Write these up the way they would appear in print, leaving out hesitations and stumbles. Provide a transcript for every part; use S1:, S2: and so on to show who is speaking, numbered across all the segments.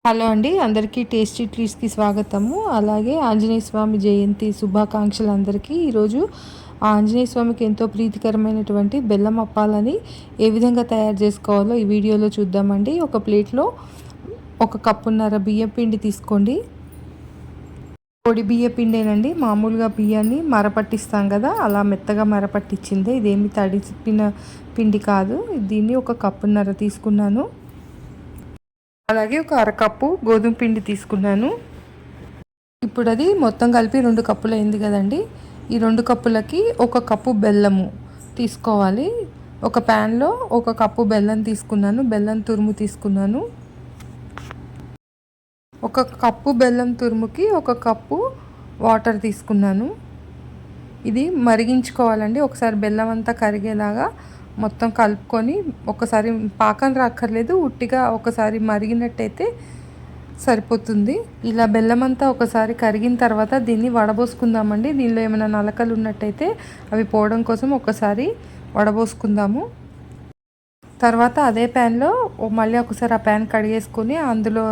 S1: Hello అండి, అందరికీ tasty ట్రీట్స్కి స్వాగతము. అలాగే ఆంజనేయ స్వామి జయంతి శుభాకాంక్షలు అందరికీ. ఈరోజు ఆంజనేయ స్వామికి ఎంతో ప్రీతికరమైనటువంటి బెల్లం అప్పాలని ఏ విధంగా తయారు చేసుకోవాలో ఈ వీడియోలో చూద్దామండి. ఒక ప్లేట్లో 1 కప్పున్నర బియ్యం పిండి తీసుకోండి. పొడి బియ్య పిండేనండి. మామూలుగా బియ్యాన్ని మరపట్టిస్తాం కదా, అలా మెత్తగా మరపట్టించిందే. ఇదేమి తడిపిన పిండి కాదు. దీన్ని 1 కప్పున్నర తీసుకున్నాను. అలాగే 1 అరకప్పు గోధుమ పిండి తీసుకున్నాను. ఇప్పుడు అది మొత్తం కలిపి 2 కప్పులు అయింది కదండి. ఈ 2 కప్పులకి 1 కప్పు బెల్లము తీసుకోవాలి. ఒక ప్యాన్లో 1 కప్పు బెల్లం తీసుకున్నాను. బెల్లం తురుము తీసుకున్నాను. 1 కప్పు బెల్లం తురుముకి 1 కప్పు వాటర్ తీసుకున్నాను. ఇది మరిగించుకోవాలండి. ఒకసారి బెల్లం అంతా కరిగేలాగా మొత్తం కలుపుకొని, ఒకసారి పాకం రాక్కర్లేదు, ఉట్టిగా ఒకసారి మరిగినట్టయితే సరిపోతుంది. ఇలా బెల్లం అంతా ఒకసారి కరిగిన తర్వాత దీన్ని వడబోసుకుందామండి. దీనిలో ఏమైనా నలకలు ఉన్నట్టయితే అవి పోవడం కోసం ఒకసారి వడబోసుకుందాము. తర్వాత అదే ప్యాన్లో మళ్ళీ ఒకసారి ఆ ప్యాన్ కడిగేసుకొని అందులో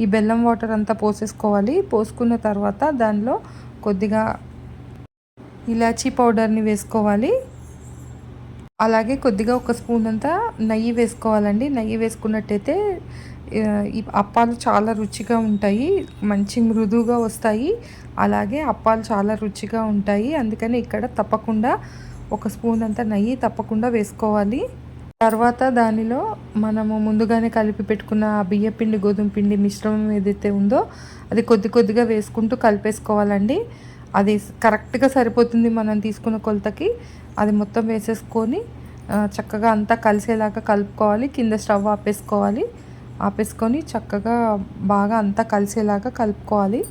S1: ఈ బెల్లం వాటర్ అంతా పోసేసుకోవాలి. పోసుకున్న తర్వాత దానిలో కొద్దిగా ఇలాచీ పౌడర్ని వేసుకోవాలి. అలాగే కొద్దిగా 1 స్పూన్ అంతా నెయ్యి వేసుకోవాలండి. నెయ్యి వేసుకున్నట్టయితే ఈ అప్పాలు చాలా రుచిగా ఉంటాయి, మంచి మృదువుగా వస్తాయి. అలాగే అప్పాలు చాలా రుచిగా ఉంటాయి. అందుకని ఇక్కడ తప్పకుండా 1 స్పూన్ అంతా నెయ్యి తప్పకుండా వేసుకోవాలి. తర్వాత దానిలో మనము ముందుగానే కలిపి పెట్టుకున్న బియ్య పిండి గోధుమ పిండి మిశ్రమం ఏదైతే ఉందో అది కొద్దిగా వేసుకుంటూ కలిపేసుకోవాలండి. అది కరెక్ట్గా సరిపోతుంది మనం తీసుకున్న కొలతకి. అది మొత్తం వేసేసుకొని చక్కగా అంతా కలిసేలాగా కలుపుకోవాలి. కింద స్టవ్ ఆపేసుకొని చక్కగా బాగా అంతా కలిసేలాగా కలుపుకోవాలి.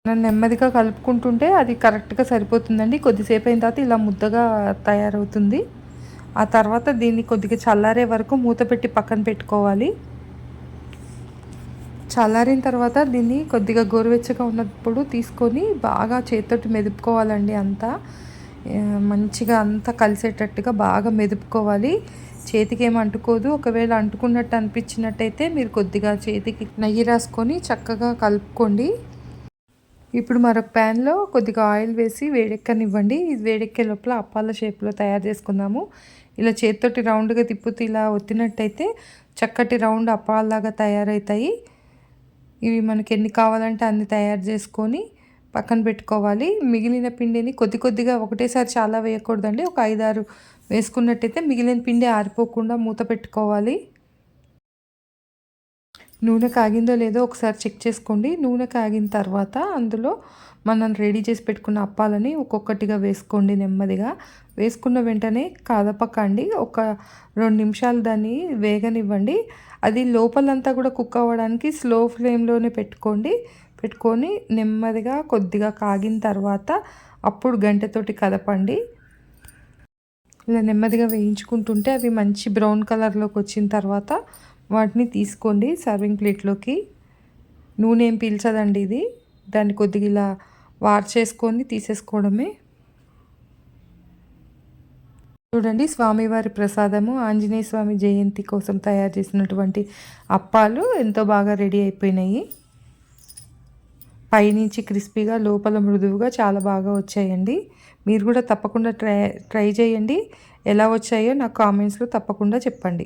S1: మనం నెమ్మదిగా కలుపుకుంటుంటే అది కరెక్ట్గా సరిపోతుందండి. కొద్దిసేపు అయిన తర్వాత ఇలా ముద్దగా తయారవుతుంది. ఆ తర్వాత దీన్ని కొద్దిగా చల్లారే వరకు మూత పెట్టి పక్కన పెట్టుకోవాలి. చల్లారిన తర్వాత దీన్ని కొద్దిగా గోరువెచ్చగా ఉన్నప్పుడు తీసుకొని బాగా చేతితోటి మెదుపుకోవాలండి. అంతా మంచిగా అంతా కలిసేటట్టుగా బాగా మెదుపుకోవాలి. చేతికి ఏమి అంటుకోదు. ఒకవేళ అంటుకున్నట్టు అనిపించినట్టయితే మీరు కొద్దిగా చేతికి నెయ్యి రాసుకొని చక్కగా కలుపుకోండి. ఇప్పుడు మరొక ప్యాన్లో కొద్దిగా ఆయిల్ వేసి వేడెక్కనివ్వండి. ఇది వేడెక్కే లోపల అప్పాల షేప్లో తయారు చేసుకుందాము. ఇలా చేతితోటి రౌండ్గా తిప్పుతూ ఇలా ఒత్తినట్టయితే చక్కటి రౌండ్ అప్పాలలాగా తయారవుతాయి. ఇవి మనకి ఎన్ని కావాలంటే అన్ని తయారు చేసుకొని పక్కన పెట్టుకోవాలి. మిగిలిన పిండిని కొద్దిగా ఒకటేసారి చాలా వేయకూడదండి. ఒక 5-6 వేసుకున్నట్టయితే మిగిలిన పిండి ఆరిపోకుండా మూత పెట్టుకోవాలి. నూనె కాగిందో లేదో ఒకసారి చెక్ చేసుకోండి. నూనె కాగిన తర్వాత అందులో మనం రెడీ చేసి పెట్టుకున్న అప్పాలని ఒక్కొక్కటిగా వేసుకోండి. నెమ్మదిగా వేసుకున్న వెంటనే కదపకండి. ఒక 2 నిమిషాలు దాన్ని వేగనివ్వండి. అది లోపలంతా కూడా కుక్ అవ్వడానికి స్లో ఫ్లేమ్లోనే పెట్టుకొని నెమ్మదిగా కొద్దిగా కాగిన తర్వాత అప్పుడు గంటెతోటి కదపండి. ఇలా నెమ్మదిగా వేయించుకుంటుంటే అవి మంచి బ్రౌన్ కలర్లోకి వచ్చిన తర్వాత వాటిని తీసుకోండి సర్వింగ్ ప్లేట్లోకి. నూనె ఏం పీల్చదండి ఇది. దాన్ని కొద్దిగా ఇలా వార్చేసుకొని తీసేసుకోవడమే. చూడండి, స్వామివారి ప్రసాదము ఆంజనేయ స్వామి జయంతి కోసం తయారు చేసినటువంటి అప్పాలు ఎంతో బాగా రెడీ అయిపోయినాయి. పైనుంచి క్రిస్పీగా లోపల మృదువుగా చాలా బాగా వచ్చాయండి. మీరు కూడా తప్పకుండా ట్రై చేయండి. ఎలా వచ్చాయో నాకు కామెంట్స్లో తప్పకుండా చెప్పండి.